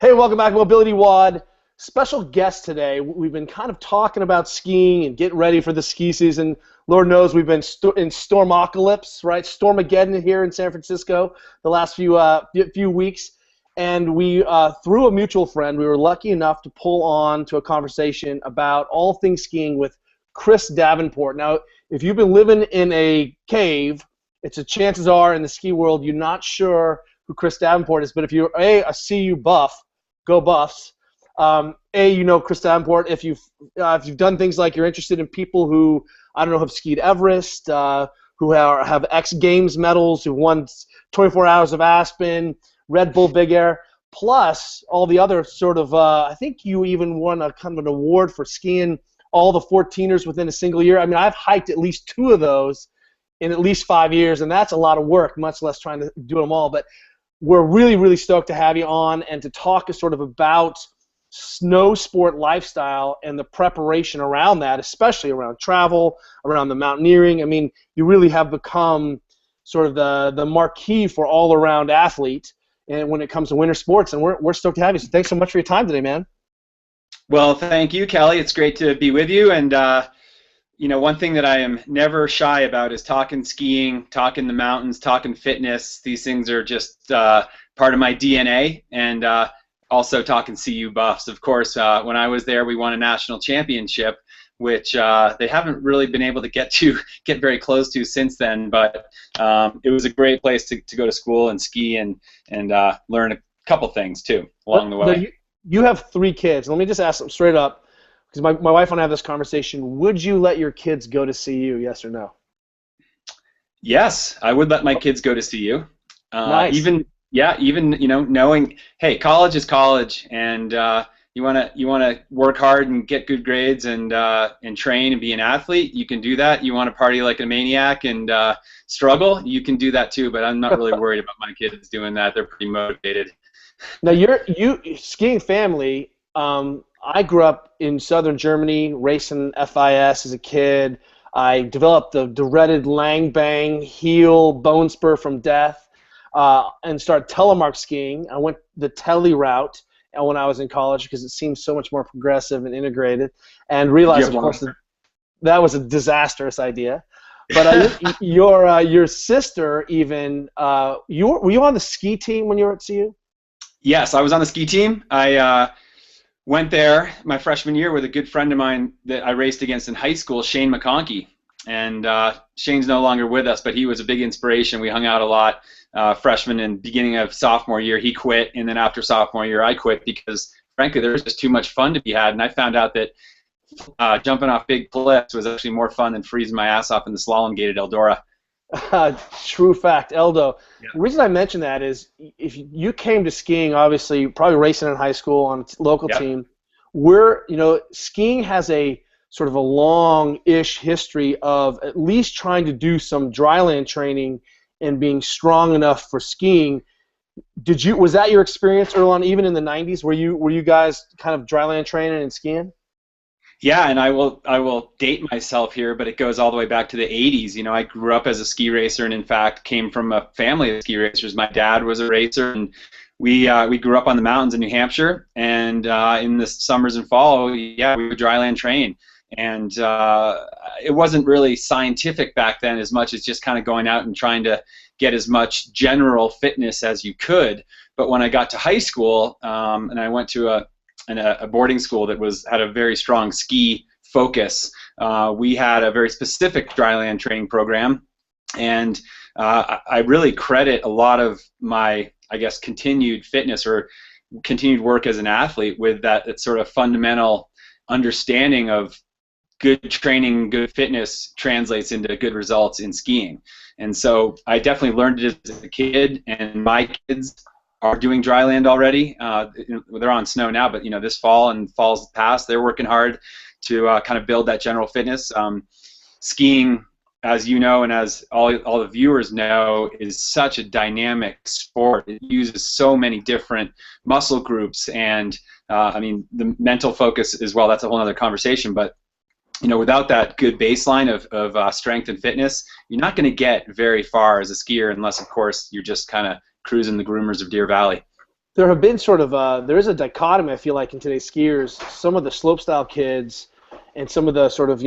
Hey, welcome back, MobilityWod. Special guest today. We've been kind of talking about skiing and getting ready for the ski season. Lord knows we've been in Stormocalypse, right? Stormageddon here in San Francisco the last few weeks. And we, through a mutual friend, we were lucky enough to pull on to a conversation about all things skiing with Chris Davenport. Now, if you've been living in a cave, chances are in the ski world you're not sure who Chris Davenport is. But if you're a CU buff, go Buffs. You know Chris Davenport if you've done things like you're interested in people who have skied Everest, who have X Games medals, who won 24 Hours of Aspen, Red Bull Big Air, plus all the other sort of. I think you even won a kind of an award for skiing all the 14ers within a single year. I mean, I've hiked at least 2 of those in at least 5 years, and that's a lot of work, much less trying to do them all. But we're really, really stoked to have you on and to talk sort of about snow sport lifestyle and the preparation around that, especially around travel, around the mountaineering. I mean, you really have become sort of the marquee for all-around athlete and when it comes to winter sports, and we're stoked to have you. So thanks so much for your time today, man. Well, thank you, Kelly. It's great to be with you. And one thing that I am never shy about is talking skiing, talking the mountains, talking fitness. These things are just part of my DNA, and also talking CU Buffs. Of course, when I was there, we won a national championship, which they haven't really been able to get very close to since then. But it was a great place to go to school and ski and learn a couple things too along the way. You have 3 kids. Let me just ask them straight up, because my wife and I have this conversation. Would you let your kids go to CU, yes or no? Yes, I would let my kids go to CU. Nice. Even knowing, hey, college is college, and you wanna work hard and get good grades and train and be an athlete. You can do that. You want to party like a maniac and struggle. You can do that too. But I'm not really worried about my kids doing that. They're pretty motivated. Now, you skiing family. I grew up in southern Germany, racing FIS as a kid. I developed the dreaded Lang Bang heel bone spur from death, and started telemark skiing. I went the tele route when I was in college because it seemed so much more progressive and integrated, and realized, of course, that was a disastrous idea. But your sister even, were you on the ski team when you were at CU? Yes, I was on the ski team. I went there my freshman year with a good friend of mine that I raced against in high school, Shane McConkey. And Shane's no longer with us, but he was a big inspiration. We hung out a lot freshman and beginning of sophomore year. He quit, and then after sophomore year, I quit because, frankly, there was just too much fun to be had. And I found out that jumping off big cliffs was actually more fun than freezing my ass off in the slalom gate at Eldora. True fact, Eldo. Yeah. The reason I mention that is if you came to skiing, obviously, probably racing in high school on a local team, skiing has a sort of a long-ish history of at least trying to do some dryland training and being strong enough for skiing. Was that your experience early on, even in the 90s? Were you guys kind of dryland training and skiing? Yeah, and I will date myself here, but it goes all the way back to the 80s. You know, I grew up as a ski racer, and in fact came from a family of ski racers. My dad was a racer, and we grew up on the mountains in New Hampshire. And in the summers and fall, we would dryland train. And it wasn't really scientific back then as much as just kind of going out and trying to get as much general fitness as you could. But when I got to high school, and I went to a boarding school that had a very strong ski focus, we had a very specific dryland training program, and I really credit a lot of my, I guess, continued fitness or continued work as an athlete with that sort of fundamental understanding of good training, good fitness translates into good results in skiing. And so I definitely learned it as a kid, and my kids are doing dryland already. They're on snow now, but this fall and falls past, they're working hard to kind of build that general fitness. Skiing, as you know, and as all the viewers know, is such a dynamic sport. It uses so many different muscle groups, and I mean the mental focus as well. That's a whole other conversation, but without that good baseline of strength and fitness, you're not going to get very far as a skier unless, of course, you're just kind of cruising the groomers of Deer Valley. there have been sort of there is a dichotomy, I feel like, in today's skiers. Some of the slopestyle kids and some of the sort of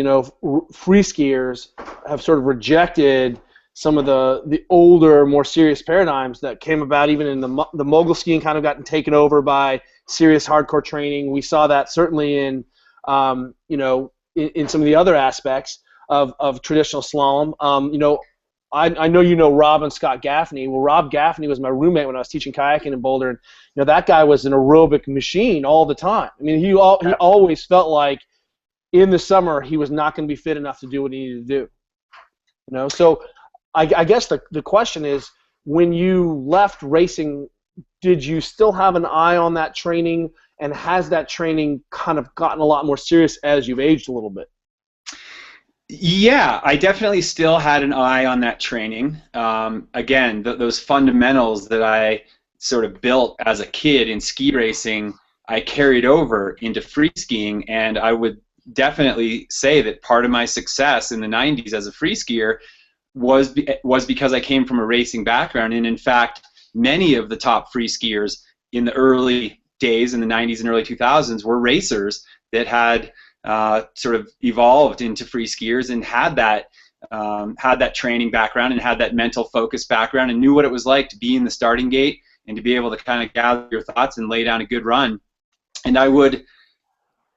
free skiers have sort of rejected some of the older, more serious paradigms that came about even in the mogul skiing, kind of gotten taken over by serious hardcore training. We saw that certainly in in some of the other aspects of traditional slalom. I know you know Rob and Scott Gaffney. Well, Rob Gaffney was my roommate when I was teaching kayaking in Boulder, and that guy was an aerobic machine all the time. I mean, he always felt like in the summer he was not going to be fit enough to do what he needed to do. So I guess the question is, when you left racing, did you still have an eye on that training, and has that training kind of gotten a lot more serious as you've aged a little bit? Yeah, I definitely still had an eye on that training. Again, those fundamentals that I sort of built as a kid in ski racing, I carried over into free skiing, and I would definitely say that part of my success in the 90s as a free skier was because I came from a racing background. And in fact, many of the top free skiers in the early days in the 90s and early 2000s were racers that had sort of evolved into free skiers and had that training background and had that mental focus background and knew what it was like to be in the starting gate and to be able to kind of gather your thoughts and lay down a good run. And I would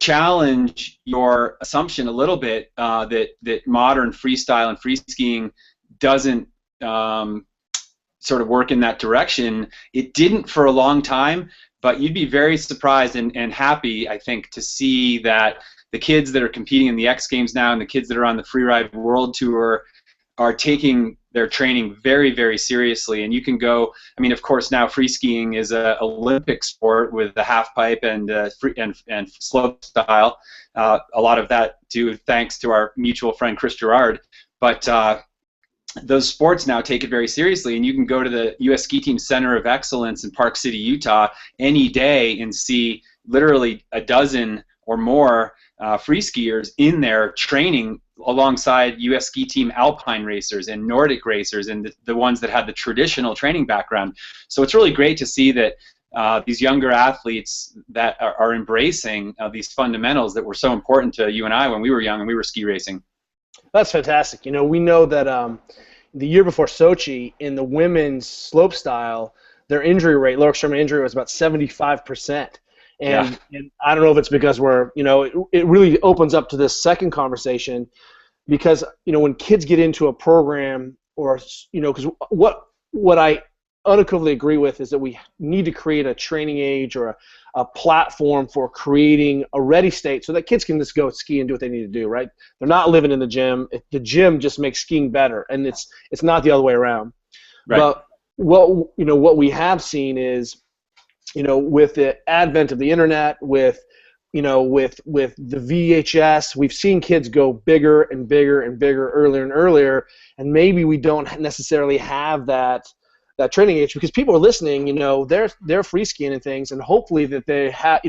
challenge your assumption a little bit that modern freestyle and free skiing doesn't sort of work in that direction. It didn't for a long time, but you'd be very surprised and happy, I think, to see that the kids that are competing in the X Games now and the kids that are on the Freeride World Tour are taking their training very, very seriously. And you can go, I mean, of course, now free skiing is an Olympic sport with the half pipe and slope style. A lot of that due thanks to our mutual friend Chris Gerard. But those sports now take it very seriously, and you can go to the U.S. Ski Team Center of Excellence in Park City, Utah, any day and see literally a dozen or more free skiers in there training alongside U.S. Ski Team alpine racers and Nordic racers and the ones that had the traditional training background. So it's really great to see that these younger athletes that are embracing these fundamentals that were so important to you and I when we were young and we were ski racing. That's fantastic. We know that the year before Sochi, in the women's slopestyle, their injury rate, lower extremity injury, was about 75%. And I don't know if it's because it really opens up to this second conversation, because when kids get into a program, or because what I unequivocally agree with is that we need to create a training age or a platform for creating a ready state so that kids can just go ski and do what they need to do. Right? They're not living in the gym. The gym just makes skiing better, and it's not the other way around. Right. But what we have seen is, with the advent of the internet, with the VHS, we've seen kids go bigger and bigger and bigger, earlier and earlier, and maybe we don't necessarily have that training age, because people are listening, they're free skiing and things, and hopefully that they have,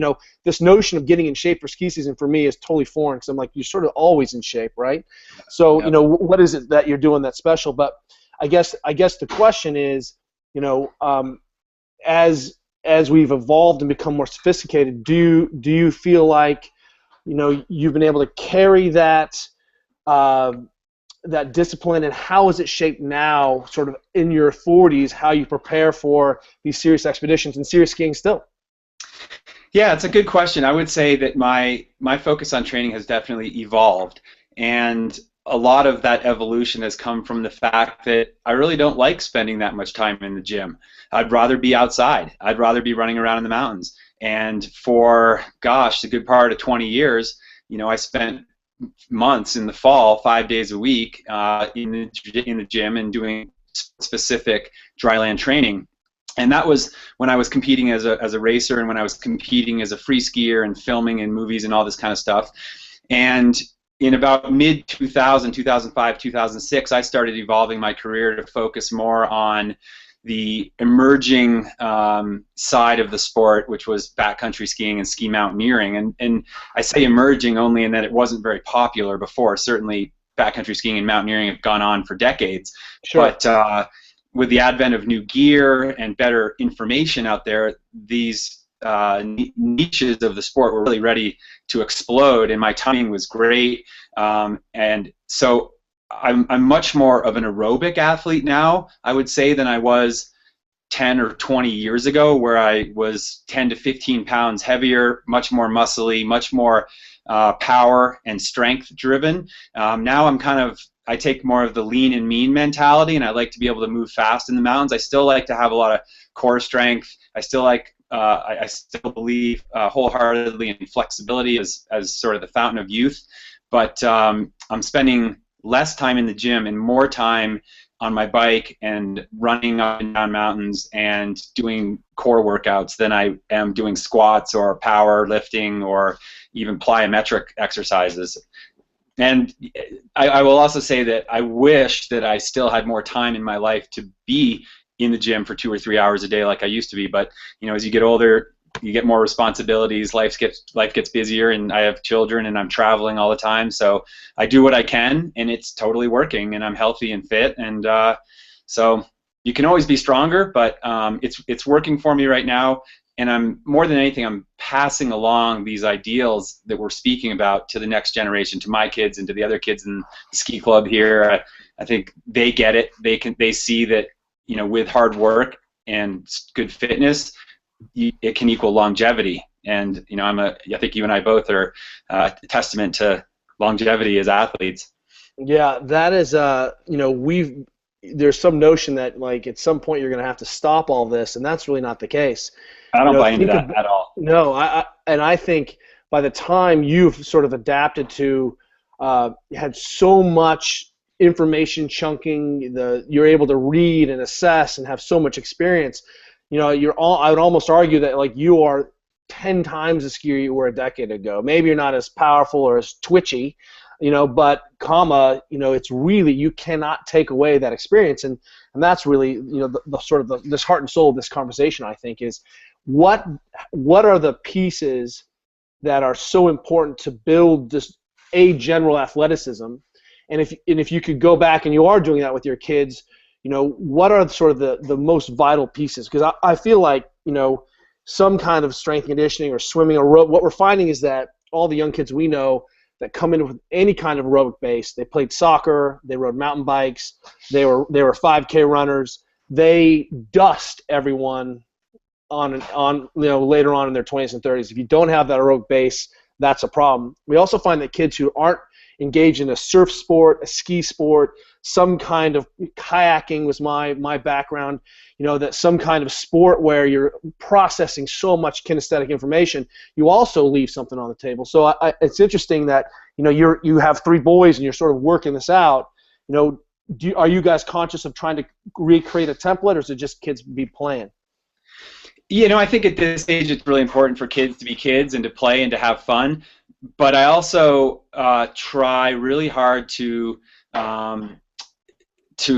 this notion of getting in shape for ski season for me is totally foreign, because I'm like, you're sort of always in shape, right? So, what is it that you're doing that's special? But I guess the question is, as we've evolved and become more sophisticated, do you feel like you've been able to carry that discipline, and how is it shaped now, sort of in your 40s, how you prepare for these serious expeditions and serious skiing still? Yeah, it's a good question. I would say that my focus on training has definitely evolved, and a lot of that evolution has come from the fact that I really don't like spending that much time in the gym. I'd rather be outside. I'd rather be running around in the mountains. And for, gosh, the good part of 20 years, I spent months in the fall, 5 days a week in the gym and doing specific dryland training. And that was when I was competing as a racer, and when I was competing as a free skier and filming in movies and all this kind of stuff. And in about mid-2000, 2005, 2006, I started evolving my career to focus more on the emerging side of the sport, which was backcountry skiing and ski mountaineering. And I say emerging only in that it wasn't very popular before. Certainly backcountry skiing and mountaineering have gone on for decades. Sure. But with the advent of new gear and better information out there, these niches of the sport were really ready to explode, and my timing was great. And so I'm much more of an aerobic athlete now, I would say, than I was 10 or 20 years ago, where I was 10 to 15 pounds heavier, much more muscly, much more power and strength driven. Now I take more of the lean and mean mentality, and I like to be able to move fast in the mountains. I still like to have a lot of core strength. I still like, I still believe wholeheartedly in flexibility as sort of the fountain of youth, but I'm spending less time in the gym and more time on my bike and running up and down mountains and doing core workouts than I am doing squats or power lifting or even plyometric exercises. And I will also say that I wish that I still had more time in my life to be in the gym for 2 or 3 hours a day like I used to be. But as you get older, you get more responsibilities. Life gets busier, and I have children, and I'm traveling all the time. So I do what I can, and it's totally working, and I'm healthy and fit. And so you can always be stronger, but it's working for me right now. And I'm more than anything, I'm passing along these ideals that we're speaking about to the next generation, to my kids and to the other kids in the ski club here. I think they get it. They see that with hard work and good fitness, it can equal longevity. And I think you and I both are a testament to longevity as athletes. Yeah, that is there's some notion that like at some point you're going to have to stop all this, and that's really not the case. I don't buy into that at all. No, I think by the time you've sort of adapted to had so much information chunking, you're able to read and assess and have so much experience. I would almost argue that like you are 10 times the skier you were a decade ago. Maybe you're not as powerful or as twitchy, but it's really, you cannot take away that experience, and that's really the sort of this heart and soul of this conversation, I think, is what are the pieces that are so important to build just a general athleticism, and if you could go back and you are doing that with your kids, what are sort of the most vital pieces? Because I feel like some kind of strength conditioning or swimming or what we're finding is that all the young kids we know that come in with any kind of aerobic base, they played soccer, they rode mountain bikes, they were 5K runners, they dust everyone on later on in their 20s and 30s. If you don't have that aerobic base, that's a problem. We also find that kids who aren't engaged in a surf sport, a ski sport, some kind of kayaking was my background, that some kind of sport where you're processing so much kinesthetic information, you also leave something on the table. So it's interesting that you have 3 boys and you're sort of working this out. Are you guys conscious of trying to recreate a template, or is it just kids be playing? I think at this age it's really important for kids to be kids and to play and to have fun. But I also try really hard to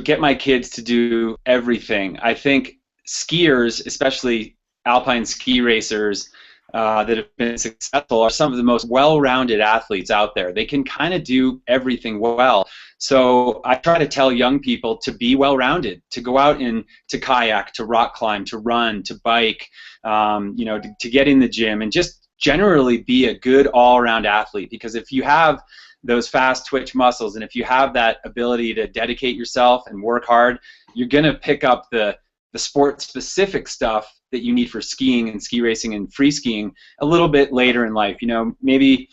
get my kids to do everything. I think skiers, especially alpine ski racers that have been successful, are some of the most well-rounded athletes out there. They can kind of do everything well. So I try to tell young people to be well-rounded, to go out and to kayak, to rock climb, to run, to bike, to get in the gym and just generally be a good all-around athlete. Because if you have those fast twitch muscles, and if you have that ability to dedicate yourself and work hard, you're going to pick up the sport-specific stuff that you need for skiing and ski racing and free skiing a little bit later in life. Maybe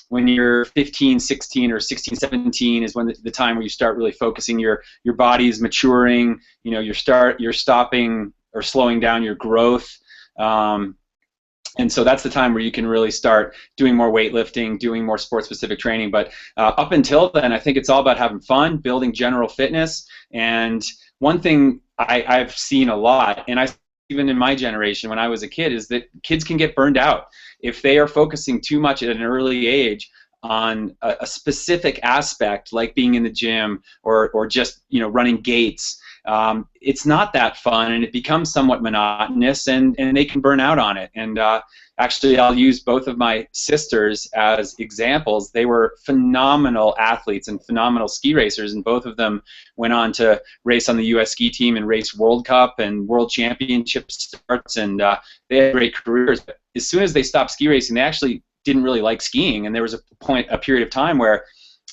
when you're 15, 16, or 16, 17 is when the time where you start really focusing. Your body's maturing. You're stopping or slowing down your growth. And so that's the time where you can really start doing more weightlifting, doing more sport-specific training. But up until then, I think it's all about having fun, building general fitness. And one thing I've seen a lot, and even in my generation when I was a kid, is that kids can get burned out if they are focusing too much at an early age on a specific aspect, like being in the gym or just running gates. it's not that fun, and it becomes somewhat monotonous, and they can burn out on it. And actually, I'll use both of my sisters as examples. They were phenomenal athletes and phenomenal ski racers, and both of them went on to race on the U.S. ski team and race World Cup and World Championship starts, and they had great careers. But as soon as they stopped ski racing, they actually didn't really like skiing, and there was a period of time where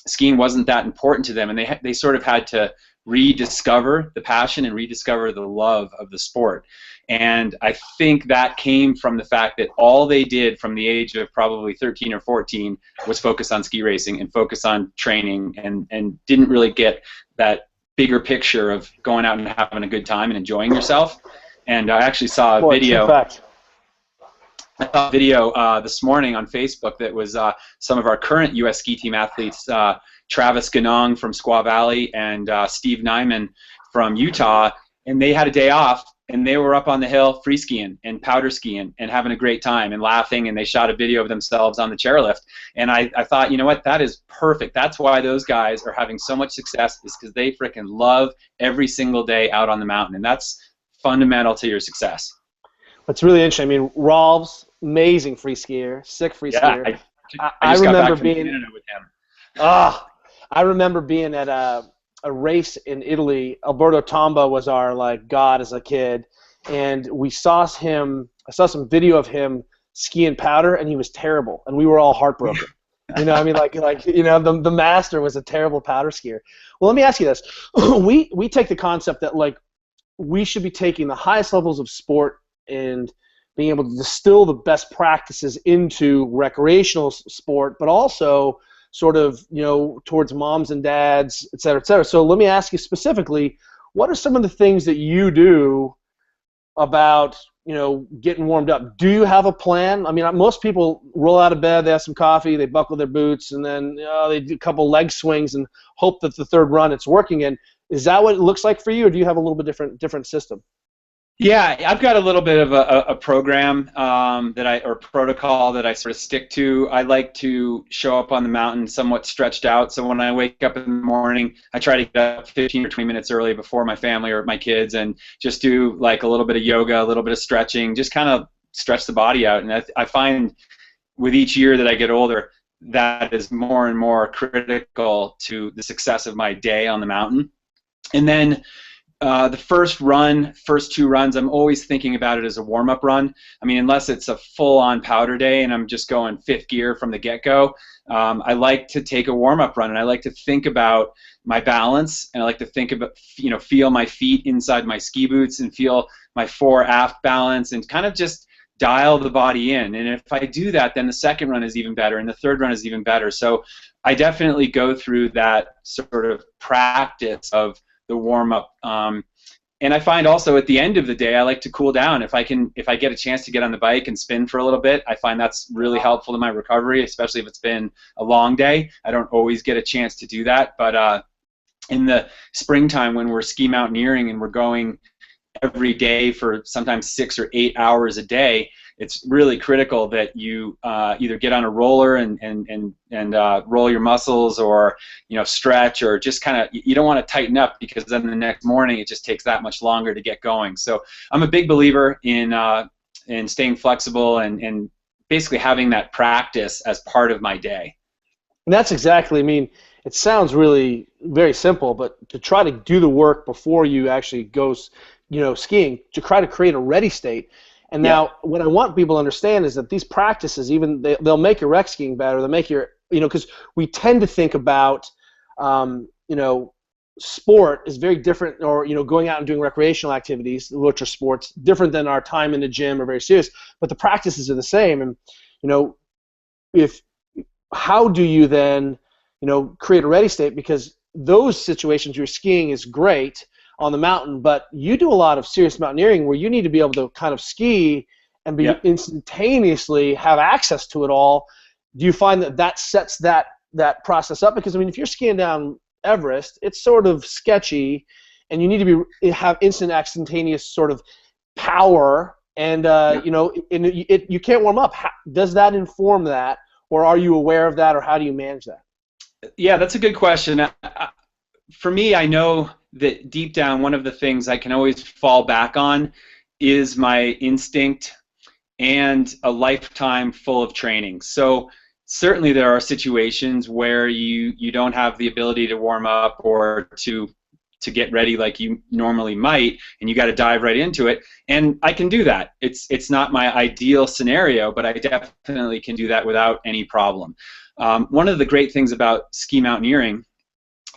skiing wasn't that important to them, and they sort of had to rediscover the passion and rediscover the love of the sport. And I think that came from the fact that all they did from the age of probably 13 or 14 was focus on ski racing and focus on training, and didn't really get that bigger picture of going out and having a good time and enjoying yourself. And I actually saw a video. I saw a video this morning on Facebook that was some of our current U.S. ski team athletes, Travis Ganong from Squaw Valley and Steve Nyman from Utah, and they had a day off, and they were up on the hill free skiing and powder skiing and having a great time and laughing, and they shot a video of themselves on the chairlift. And I thought, you know what, that is perfect. That's why those guys are having so much success, is because they freaking love every single day out on the mountain, and that's fundamental to your success. It's really interesting. I mean, Rolf's amazing free skier, sick free skier. I remember being with him. I remember being at a race in Italy. Alberto Tomba was our god as a kid, and we saw him. I saw some video of him skiing powder, and he was terrible, and we were all heartbroken. You know, I mean, the master was a terrible powder skier. Well, let me ask you this: we take the concept that we should be taking the highest levels of sport and being able to distill the best practices into recreational sport, but also sort of, towards moms and dads, et cetera, et cetera. So let me ask you specifically, what are some of the things that you do about, getting warmed up? Do you have a plan? I mean, most people roll out of bed, they have some coffee, they buckle their boots, and then they do a couple leg swings and hope that the third run it's working in. Is that what it looks like for you, or do you have a little bit different system? Yeah, I've got a little bit of a program or protocol that I sort of stick to. I like to show up on the mountain somewhat stretched out. So when I wake up in the morning, I try to get up 15 or 20 minutes early before my family or my kids, and just do a little bit of yoga, a little bit of stretching, just kind of stretch the body out. And I find with each year that I get older, that is more and more critical to the success of my day on the mountain. And then the first two runs, I'm always thinking about it as a warm-up run. I mean, unless it's a full-on powder day and I'm just going fifth gear from the get-go, I like to take a warm-up run, and I like to think about my balance, and I like to think about, feel my feet inside my ski boots and feel my fore-aft balance, and kind of just dial the body in. And if I do that, then the second run is even better, and the third run is even better. So I definitely go through that sort of practice of the warm-up, and I find also at the end of the day I like to cool down. If I get a chance to get on the bike and spin for a little bit, I find that's really helpful to my recovery, especially if it's been a long day. I don't always get a chance to do that, but in the springtime when we're ski mountaineering and we're going every day for sometimes 6 or 8 hours a day, it's really critical that you either get on a roller and roll your muscles, or stretch, or just kind of, you don't want to tighten up, because then the next morning it just takes that much longer to get going. So I'm a big believer in staying flexible and basically having that practice as part of my day. And that's exactly, I mean, it sounds really very simple, but to try to do the work before you actually go skiing, to try to create a ready state. And now, what I want people to understand is that these practices, even they'll make your rec skiing better. They'll make your, because we tend to think about, sport is very different, or going out and doing recreational activities, which are sports, different than our time in the gym, are very serious. But the practices are the same. And how do you then, create a ready state? Because those situations you're skiing is great on the mountain, but you do a lot of serious mountaineering where you need to be able to kind of ski and be instantaneously have access to it all. Do you find that sets that process up? Because I mean, if you're skiing down Everest, it's sort of sketchy, and you need to have instantaneous sort of power, and you can't warm up. Does that inform that, or are you aware of that, or how do you manage that? Yeah, that's a good question. For me, I know that deep down, one of the things I can always fall back on is my instinct and a lifetime full of training. So certainly there are situations where you don't have the ability to warm up or to get ready like you normally might, and you got to dive right into it. And I can do that. It's not my ideal scenario, but I definitely can do that without any problem. One of the great things about ski mountaineering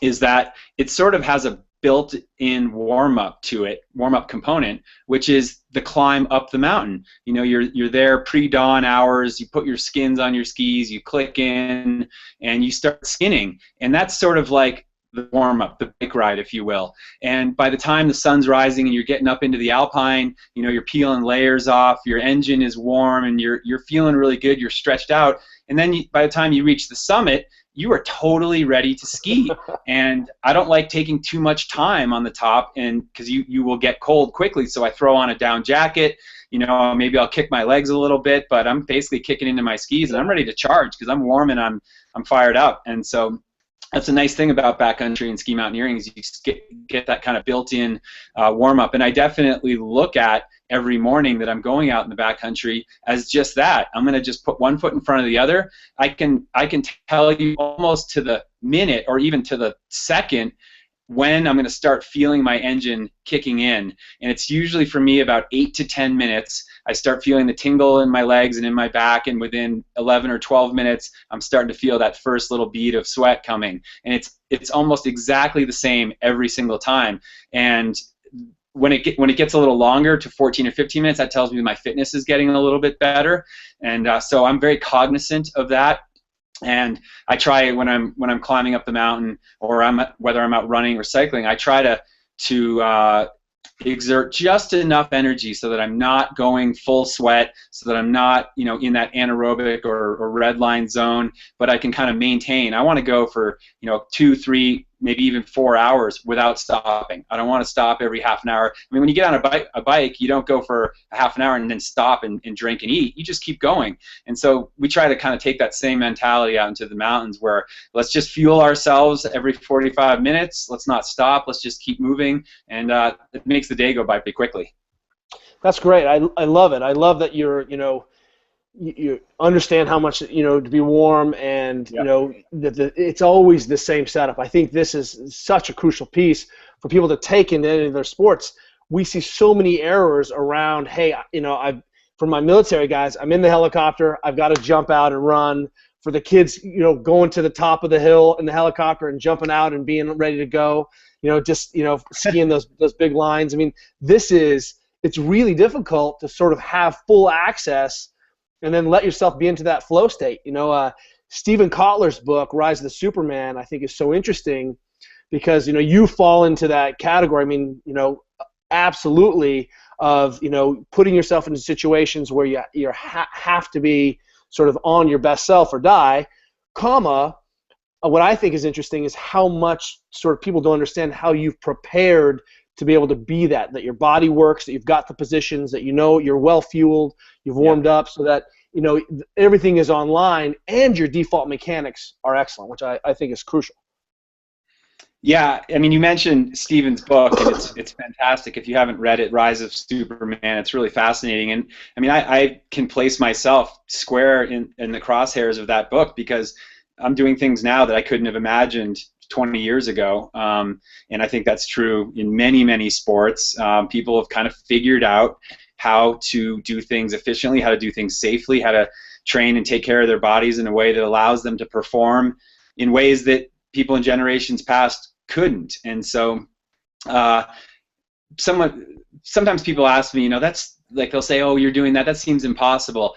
is that it sort of has a built-in warm-up to it, warm-up component, which is the climb up the mountain. You know, you're there pre-dawn hours, you put your skins on your skis, you click in, and you start skinning. And that's sort of like the warm-up, the bike ride, if you will. And by the time the sun's rising and you're getting up into the alpine, you know, you're peeling layers off, your engine is warm, and you're feeling really good, you're stretched out. And then by the time you reach the summit, you are totally ready to ski. And I don't like taking too much time on the top, and because you will get cold quickly, so I throw on a down jacket. You know, maybe I'll kick my legs a little bit, but I'm basically kicking into my skis and I'm ready to charge because I'm warm and I'm fired up. And so that's a nice thing about backcountry and ski mountaineering, is you get that kind of built-in warm-up. And I definitely look at every morning that I'm going out in the backcountry as just that. I'm going to just put one foot in front of the other. I can tell you almost to the minute or even to the second when I'm going to start feeling my engine kicking in. And it's usually for me about 8 to 10 minutes. I start feeling the tingle in my legs and in my back, and within 11 or 12 minutes, I'm starting to feel that first little bead of sweat coming. And it's almost exactly the same every single time. And when it gets a little longer to 14 or 15 minutes, that tells me my fitness is getting a little bit better. And so I'm very cognizant of that. And I try when I'm climbing up the mountain, or whether I'm out running or cycling, I try to exert just enough energy so that I'm not going full sweat, so that I'm not, you know, in that anaerobic or red line zone, but I can kind of maintain. I want to go for, you know, 2, 3, maybe even 4 hours without stopping. I don't want to stop every half an hour. I mean, when you get on a bike, you don't go for a half an hour and then stop and drink and eat. You just keep going. And so we try to kind of take that same mentality out into the mountains, where let's just fuel ourselves every 45 minutes. Let's not stop. Let's just keep moving. And it makes the day go by pretty quickly. That's great. I love it. I love that you understand how much, you know, to be warm, and you know that it's always the same setup. I think this is such a crucial piece for people to take into any of their sports. We see so many errors around, hey, you know, for my military guys, I'm in the helicopter, I've got to jump out and run. For the kids, you know, going to the top of the hill in the helicopter and jumping out and being ready to go, you know, just, you know, skiing those big lines. I mean, it's really difficult to sort of have full access and then let yourself be into that flow state. You know, Stephen Kotler's book, Rise of the Superman, I think is so interesting because, you know, you fall into that category. I mean, you know, absolutely, of, you know, putting yourself into situations where you have to be sort of on your best self or die, what I think is interesting is how much sort of people don't understand how you've prepared to be able to be that your body works, that you've got the positions, that you know you're well fueled, you've warmed up, so that, you know, everything is online and your default mechanics are excellent, which I think is crucial. Yeah, I mean, you mentioned Stephen's book, and it's fantastic. If you haven't read it, Rise of Superman, it's really fascinating. And I mean, I can place myself square in the crosshairs of that book, because I'm doing things now that I couldn't have imagined 20 years ago, and I think that's true in many, many sports. People have kind of figured out how to do things efficiently, how to do things safely, how to train and take care of their bodies in a way that allows them to perform in ways that people in generations past couldn't. And so sometimes people ask me, you know, that's like, they'll say, oh, you're doing that, that seems impossible.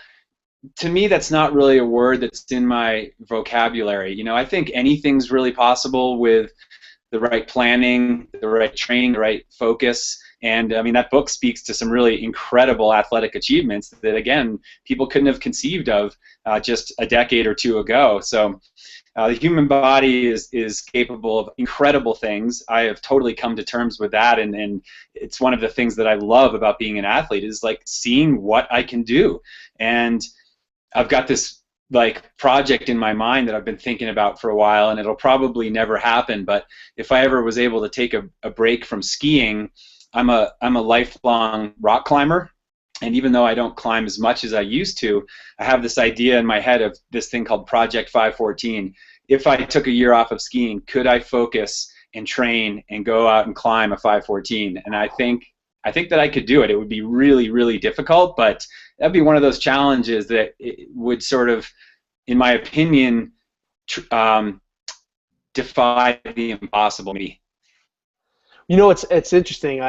To me, that's not really a word that's in my vocabulary. You know, I think anything's really possible with the right planning, the right training, the right focus. And I mean, that book speaks to some really incredible athletic achievements that, again, people couldn't have conceived of just a decade or two ago. So the human body is capable of incredible things. I have totally come to terms with that, and it's one of the things that I love about being an athlete, is like seeing what I can do. And I've got this like project in my mind that I've been thinking about for a while, and it'll probably never happen. But if I ever was able to take a break from skiing, I'm a lifelong rock climber. And even though I don't climb as much as I used to, I have this idea in my head of this thing called Project 514. If I took a year off of skiing, could I focus and train and go out and climb a 514? And I think that I could do it. It would be really, really difficult, but that'd be one of those challenges that it would sort of, in my opinion, defy the impossible. You know, it's interesting.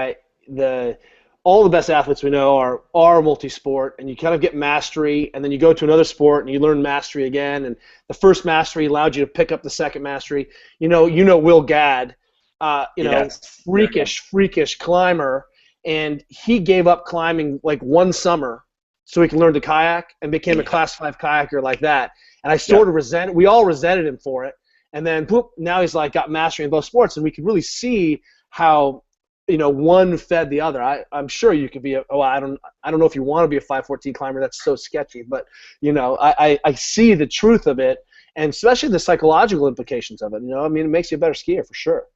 All the best athletes we know are multi-sport, and you kind of get mastery, and then you go to another sport and you learn mastery again, and the first mastery allowed you to pick up the second mastery. You know Will Gadd, Yes. freakish climber, and he gave up climbing like one summer so he could learn to kayak and became a Class 5 kayaker like that. And I sort of we all resented him for it, and then boop, now he's like got mastery in both sports, and we could really see how one fed the other. I'm sure you could be I don't know if you want to be a 514 climber. That's so sketchy, but I see the truth of it, and especially the psychological implications of it. I mean, it makes you a better skier for sure.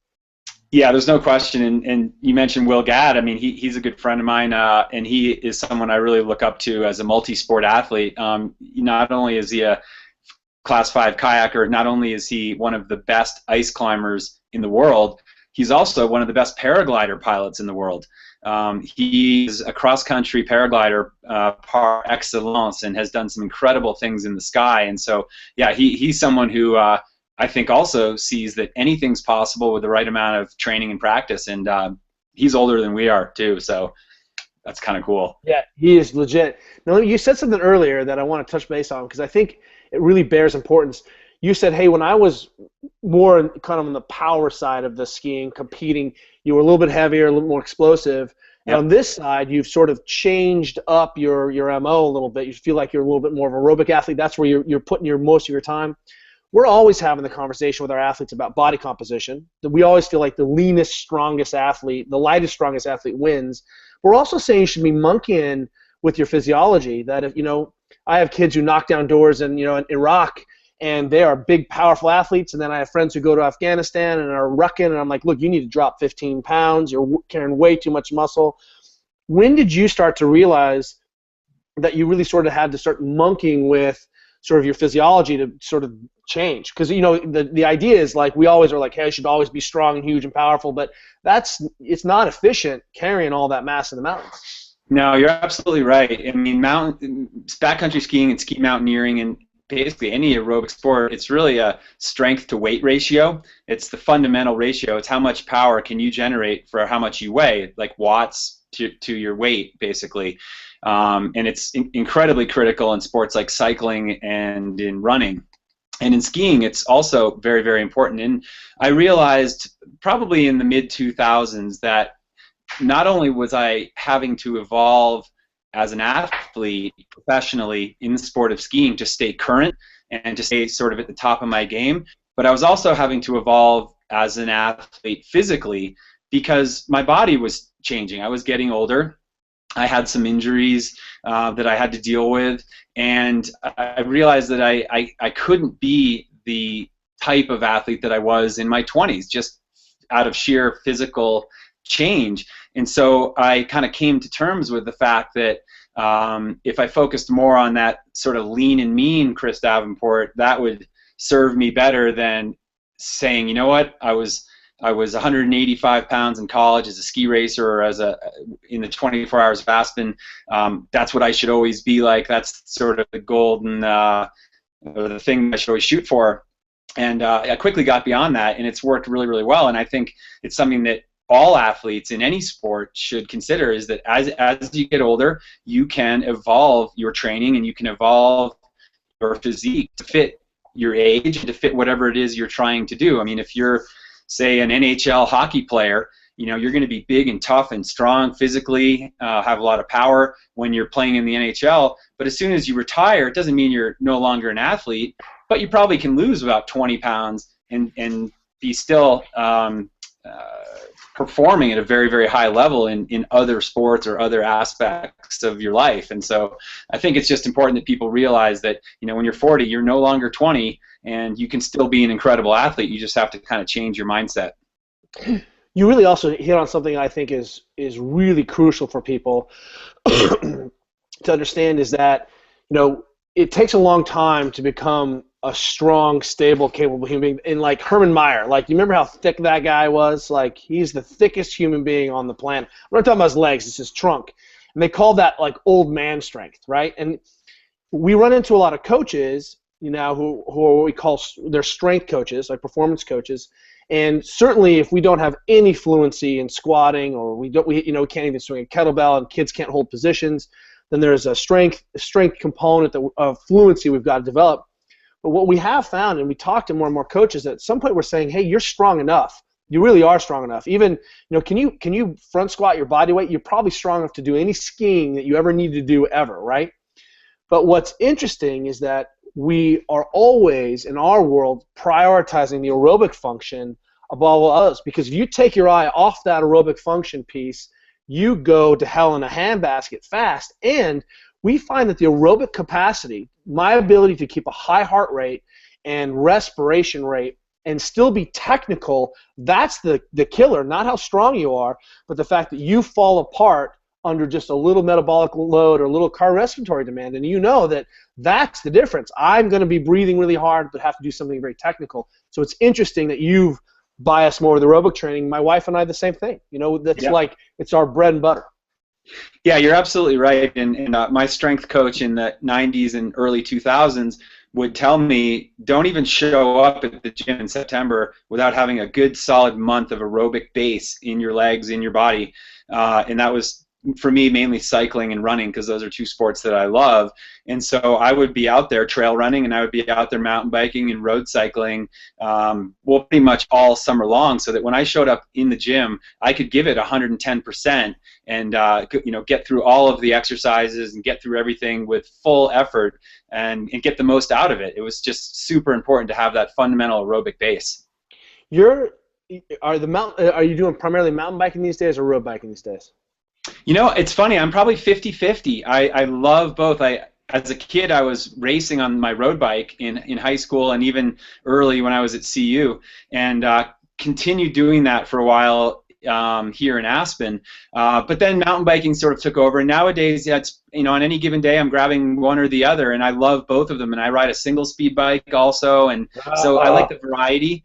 Yeah, there's no question. And you mentioned Will Gadd. I mean, he's a good friend of mine, and he is someone I really look up to as a multi-sport athlete. Not only is he a Class 5 kayaker, not only is he one of the best ice climbers in the world, he's also one of the best paraglider pilots in the world. He's a cross-country paraglider par excellence and has done some incredible things in the sky. And so, yeah, he's someone who I think also sees that anything's possible with the right amount of training and practice. And he's older than we are, too, so that's kind of cool. Yeah, he is legit. Now, you said something earlier that I want to touch base on because I think it really bears importance. You said, hey, when I was more kind of on the power side of the skiing, competing, you were a little bit heavier, a little more explosive. And on this side, you've sort of changed up your MO a little bit. You feel like you're a little bit more of an aerobic athlete. That's where you're putting most of your time. We're always having the conversation with our athletes about body composition. We always feel like the leanest, strongest athlete, the lightest, strongest athlete wins. We're also saying you should be monkeying with your physiology. That if I have kids who knock down doors in Iraq, and they are big, powerful athletes. And then I have friends who go to Afghanistan and are rucking, and I'm like, look, you need to drop 15 pounds. You're carrying way too much muscle. When did you start to realize that you really sort of had to start monkeying with sort of your physiology to sort of change? Because, the idea is like we always are like, hey, I should always be strong and huge and powerful, but it's not efficient carrying all that mass in the mountains. No, you're absolutely right. I mean, backcountry skiing and ski mountaineering and basically any aerobic sport, it's really a strength to weight ratio. It's the fundamental ratio. It's how much power can you generate for how much you weigh, like watts to your weight, basically. And it's incredibly critical in sports like cycling and in running. And in skiing, it's also very, very important. And I realized probably in the mid-2000s that not only was I having to evolve as an athlete professionally in the sport of skiing to stay current and to stay sort of at the top of my game, but I was also having to evolve as an athlete physically because my body was changing. I was getting older. I had some injuries that I had to deal with, and I realized that I couldn't be the type of athlete that I was in my 20s just out of sheer physical change. And so I kind of came to terms with the fact that if I focused more on that sort of lean and mean Chris Davenport, that would serve me better than saying, you know what, I was 185 pounds in college as a ski racer or in the 24 Hours of Aspen. That's what I should always be like. That's sort of the golden or the thing I should always shoot for. And I quickly got beyond that, and it's worked really, really well. And I think it's something that all athletes in any sport should consider, is that as you get older, you can evolve your training and you can evolve your physique to fit your age and to fit whatever it is you're trying to do. I mean, if you're, say, an NHL hockey player, you're going to be big and tough and strong physically, have a lot of power when you're playing in the NHL, but as soon as you retire, it doesn't mean you're no longer an athlete, but you probably can lose about 20 pounds and be still performing at a very, very high level in other sports or other aspects of your life. And so I think it's just important that people realize that, when you're 40, you're no longer 20, and you can still be an incredible athlete. You just have to kind of change your mindset. You really also hit on something I think is really crucial for people to understand, is that, it takes a long time to become a strong, stable, capable human being. And like Herman Meyer, you remember how thick that guy was? He's the thickest human being on the planet. I'm not talking about his legs, it's his trunk. And they call that old man strength, right? And we run into a lot of coaches, who are what we call they're strength coaches, like performance coaches. And certainly if we don't have any fluency in squatting, or we can't even swing a kettlebell, and kids can't hold positions, then there's a strength component of fluency we've got to develop. But what we have found, and we talk to more and more coaches, at some point we're saying, hey, you're strong enough. You really are strong enough. Even, can you front squat your body weight? You're probably strong enough to do any skiing that you ever need to do ever, right? But what's interesting is that we are always, in our world, prioritizing the aerobic function above all others. Because if you take your eye off that aerobic function piece, you go to hell in a handbasket fast. And we find that the aerobic capacity, my ability to keep a high heart rate and respiration rate and still be technical, that's the killer. Not how strong you are, but the fact that you fall apart under just a little metabolic load or a little cardiorespiratory demand. And you know that that's the difference. I'm going to be breathing really hard but have to do something very technical. So it's interesting that you've biased more with aerobic training. My wife and I, the same thing. That's it's our bread and butter. Yeah, you're absolutely right. And my strength coach in the 90s and early 2000s would tell me, don't even show up at the gym in September without having a good solid month of aerobic base in your legs, in your body. And that was, for me, mainly cycling and running, because those are two sports that I love. And so I would be out there trail running, and I would be out there mountain biking and road cycling, pretty much all summer long, so that when I showed up in the gym, I could give it 110% and get through all of the exercises and get through everything with full effort and get the most out of it. It was just super important to have that fundamental aerobic base. Are you doing primarily mountain biking these days or road biking these days? It's funny. I'm probably 50-50. I love both. As a kid, I was racing on my road bike in high school and even early when I was at CU, and continued doing that for a while here in Aspen. But then mountain biking sort of took over, and nowadays, it's on any given day, I'm grabbing one or the other, and I love both of them. And I ride a single speed bike also, and so I like the variety.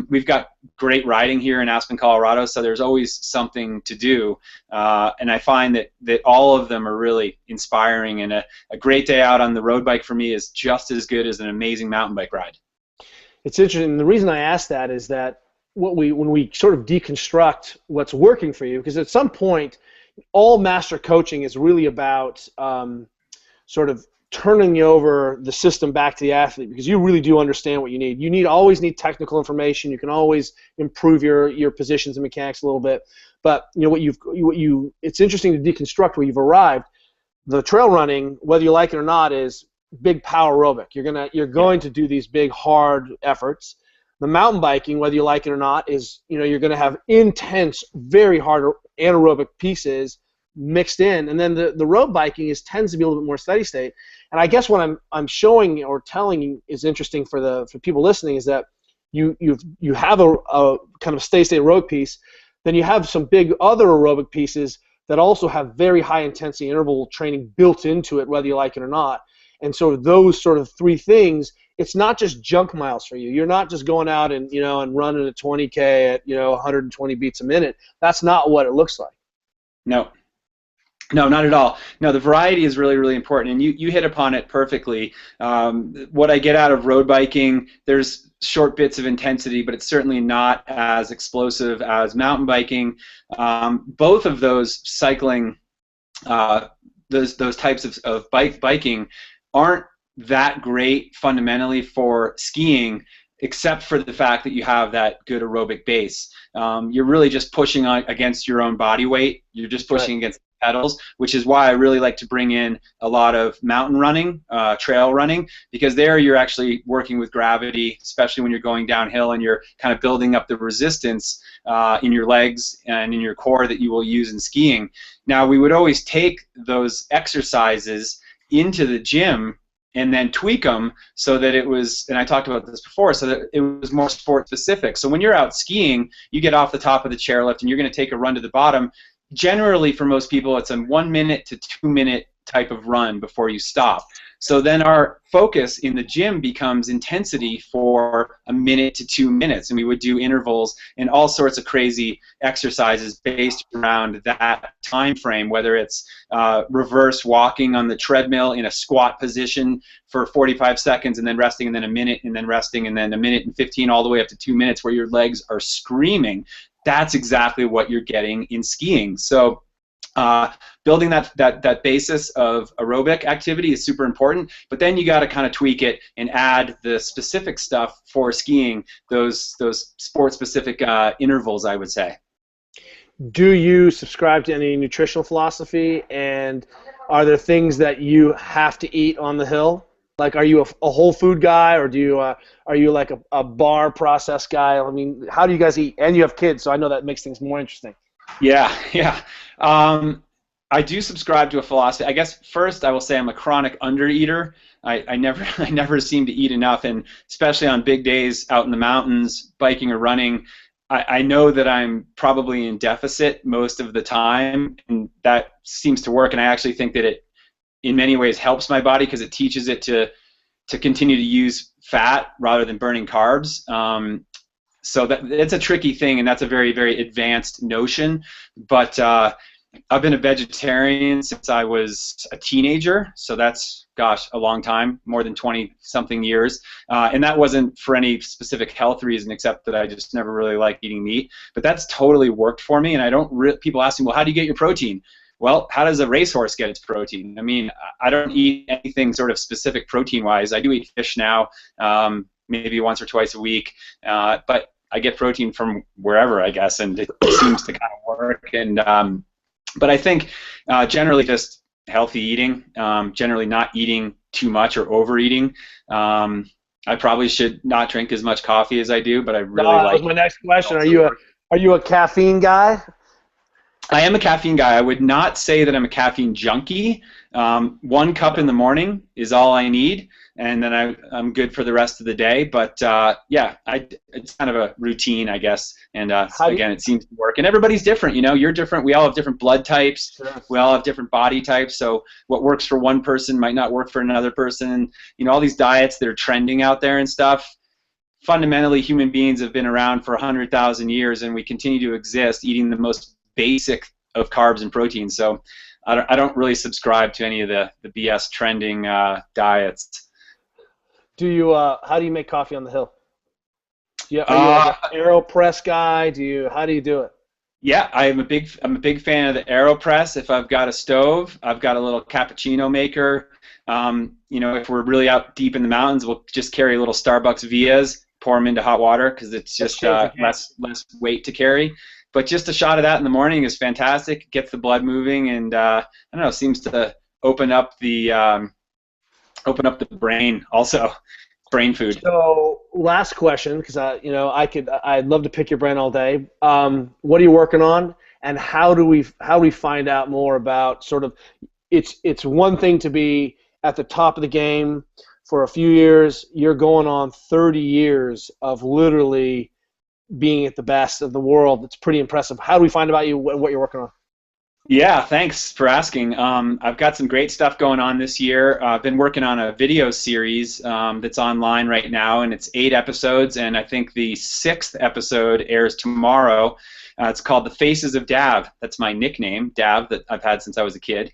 We've got great riding here in Aspen, Colorado, so there's always something to do, and I find that all of them are really inspiring, and a great day out on the road bike for me is just as good as an amazing mountain bike ride. It's interesting. The reason I ask that is that when we sort of deconstruct what's working for you, because at some point all master coaching is really about sort of turning over the system back to the athlete, because you really do understand what you need. You always need technical information. You can always improve your positions and mechanics a little bit. But it's interesting to deconstruct where you've arrived. The trail running, whether you like it or not, is big power aerobic. You're going to do these big hard efforts. The mountain biking, whether you like it or not, is you're going to have intense, very hard anaerobic pieces mixed in, and then the road biking tends to be a little bit more steady state. And I guess what I'm showing or telling you is interesting for people listening is that you have a kind of steady state aerobic piece, then you have some big other aerobic pieces that also have very high intensity interval training built into it, whether you like it or not. And so those sort of three things, it's not just junk miles for you. You're not just going out and and running a 20K at 120 beats a minute. That's not what it looks like. No, not at all. No, the variety is really, really important, and you hit upon it perfectly. What I get out of road biking, there's short bits of intensity, but it's certainly not as explosive as mountain biking. Both of those cycling, those types of biking aren't that great fundamentally for skiing, except for the fact that you have that good aerobic base. You're really just pushing against your own body weight. You're just pushing against pedals, which is why I really like to bring in a lot of mountain running, trail running, because there you're actually working with gravity, especially when you're going downhill and you're kind of building up the resistance in your legs and in your core that you will use in skiing. Now, we would always take those exercises into the gym and then tweak them so that it was, and I talked about this before, so that it was more sport specific. So when you're out skiing, you get off the top of the chairlift and you're going to take a run to the bottom. Generally, for most people, it's a 1 minute to 2 minute type of run before you stop. So then our focus in the gym becomes intensity for 1 minute to 2 minutes, and we would do intervals and all sorts of crazy exercises based around that time frame, whether it's reverse walking on the treadmill in a squat position for 45 seconds and then resting, and then a minute, and then resting, and then a minute and 15, all the way up to 2 minutes where your legs are screaming. That's exactly what you're getting in skiing. So building that basis of aerobic activity is super important, but then you got to kind of tweak it and add the specific stuff for skiing, those sport-specific intervals, I would say. Do you subscribe to any nutritional philosophy, and are there things that you have to eat on the hill? Like, are you a whole food guy, or are you like a bar processed guy? I mean, how do you guys eat? And you have kids, so I know that makes things more interesting. Yeah. I do subscribe to a philosophy. I guess first I will say I'm a chronic undereater. I never seem to eat enough, and especially on big days out in the mountains, biking or running, I know that I'm probably in deficit most of the time, and that seems to work. And I actually think that it, in many ways, helps my body because it teaches it to continue to use fat rather than burning carbs. So it's a tricky thing, and that's a very, very advanced notion. But I've been a vegetarian since I was a teenager, so that's, gosh, a long time, more than 20-something years. And that wasn't for any specific health reason, except that I just never really liked eating meat. But that's totally worked for me, and I don't people ask me, well, how do you get your protein? Well, how does a racehorse get its protein? I mean, I don't eat anything sort of specific protein-wise. I do eat fish now, maybe once or twice a week, but I get protein from wherever, I guess, and it seems to kind of work. And but I think generally just healthy eating, generally not eating too much or overeating. I probably should not drink as much coffee as I do, but I really like. That was my next question. Are you a caffeine guy? I am a caffeine guy. I would not say that I'm a caffeine junkie. 1 cup in the morning is all I need, and then I'm good for the rest of the day. But yeah, it's kind of a routine, I guess. And again, it seems to work. And everybody's different. You know, you're different. We all have different blood types. Sure. We all have different body types. So what works for one person might not work for another person. You know, all these diets that are trending out there and stuff. Fundamentally, human beings have been around for 100,000 years, and we continue to exist eating the most basic of carbs and proteins. So I don't really subscribe to any of the BS trending diets. Do you how do you make coffee on the hill? Are you like an AeroPress guy? How do you do it? Yeah, I'm a big fan of the AeroPress. If I've got a stove, I've got a little cappuccino maker. You know, if we're really out deep in the mountains, we'll just carry little Starbucks Vias, pour them into hot water because it's just less weight to carry. But just a shot of that in the morning is fantastic. Gets the blood moving, and I don't know, seems to open up the brain also. Brain food. So last question, because I'd love to pick your brain all day. What are you working on, and how do we find out more about sort of? It's one thing to be at the top of the game for a few years. You're going on 30 years of literally being at the best of the world. It's pretty impressive. How do we find about you and what you're working on? Yeah, thanks for asking. I've got some great stuff going on this year. I've been working on a video series that's online right now, and it's 8 episodes, and I think the 6th episode airs tomorrow. It's called The Faces of Dav. That's my nickname, Dav, that I've had since I was a kid.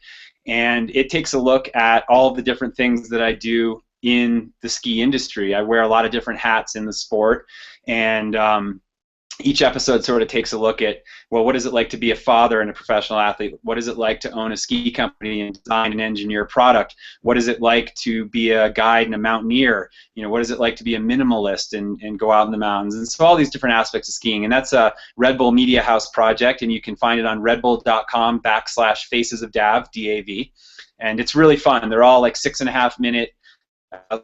And it takes a look at all of the different things that I do in the ski industry. I wear a lot of different hats in the sport, and each episode sort of takes a look at, well, what is it like to be a father and a professional athlete? What is it like to own a ski company and design and engineer product? What is it like to be a guide and a mountaineer? You know, what is it like to be a minimalist and go out in the mountains? And so all these different aspects of skiing. And that's a Red Bull Media House project, and you can find it on redbull.com/facesofdav, D-A-V. And it's really fun. They're all like 6.5-minute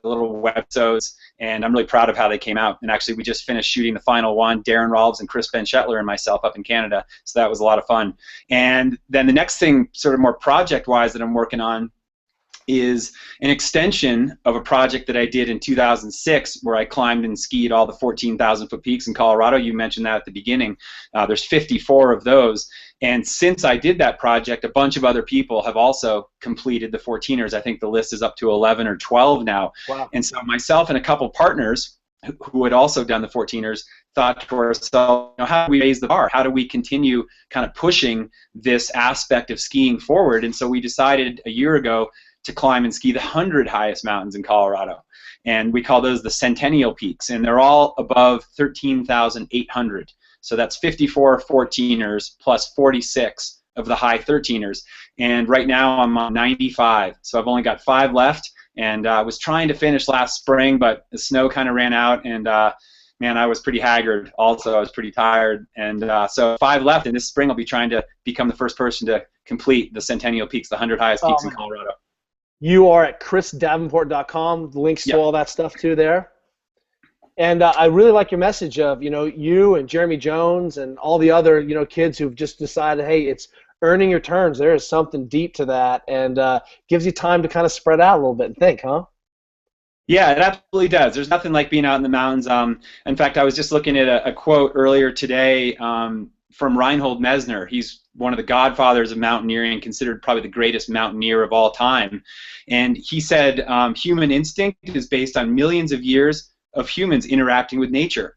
little webisodes, and I'm really proud of how they came out. And actually, we just finished shooting the final one, Darren Rolves and Chris Shetler and myself up in Canada, so that was a lot of fun. And then the next thing, sort of more project-wise, that I'm working on is an extension of a project that I did in 2006 where I climbed and skied all the 14,000-foot peaks in Colorado. You mentioned that at the beginning. There's 54 of those. And since I did that project, a bunch of other people have also completed the 14ers. I think the list is up to 11 or 12 now. Wow. And so myself and a couple partners who had also done the 14ers thought to ourselves, you know, how do we raise the bar? How do we continue kind of pushing this aspect of skiing forward? And so we decided a year ago to climb and ski the 100 highest mountains in Colorado. And we call those the Centennial Peaks, and they're all above 13,800. So that's 54 14ers plus 46 of the high 13ers. And right now I'm on 95, so I've only got 5 left. And I was trying to finish last spring, but the snow kind of ran out, and man, I was pretty haggard. Also, I was pretty tired, and so 5 left. And this spring I'll be trying to become the first person to complete the Centennial Peaks, the 100 highest peaks in Colorado. You are at chrisdavenport.com. Links to all that stuff too there. And I really like your message of, you know, you and Jeremy Jones and all the other, you know, kids who've just decided, hey, it's earning your turns. There is something deep to that, and gives you time to kind of spread out a little bit and think, huh? Yeah, it absolutely does. There's nothing like being out in the mountains. In fact, I was just looking at a quote earlier today from Reinhold Messner. He's one of the godfathers of mountaineering, considered probably the greatest mountaineer of all time. And he said, human instinct is based on millions of years of humans interacting with nature.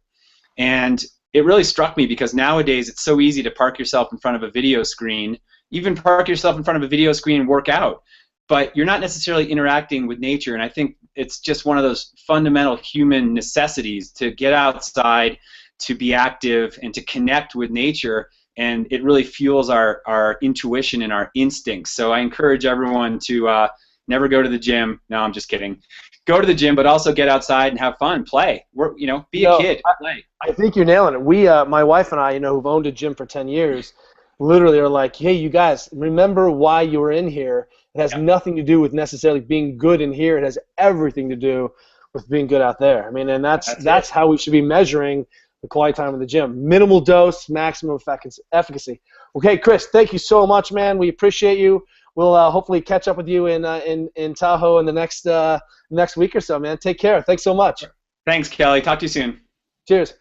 And it really struck me because nowadays it's so easy to park yourself in front of a video screen, even park yourself in front of a video screen and work out, but you're not necessarily interacting with nature. And I think it's just one of those fundamental human necessities to get outside, to be active, and to connect with nature. And it really fuels our intuition and our instincts. So I encourage everyone to never go to the gym. No, I'm just kidding. Go to the gym, but also get outside and have fun, play. Be a kid, play. I think you're nailing it. We, my wife and I, you know, who've owned a gym for 10 years, literally are like, hey, you guys, remember why you were in here. It has nothing to do with necessarily being good in here. It has everything to do with being good out there. I mean, and that's how we should be measuring the quality time in the gym. Minimal dose, maximum efficacy. Okay, Chris, thank you so much, man. We appreciate you. We'll hopefully catch up with you in Tahoe in the next week or so, man. Take care. Thanks so much. Thanks, Kelly. Talk to you soon. Cheers.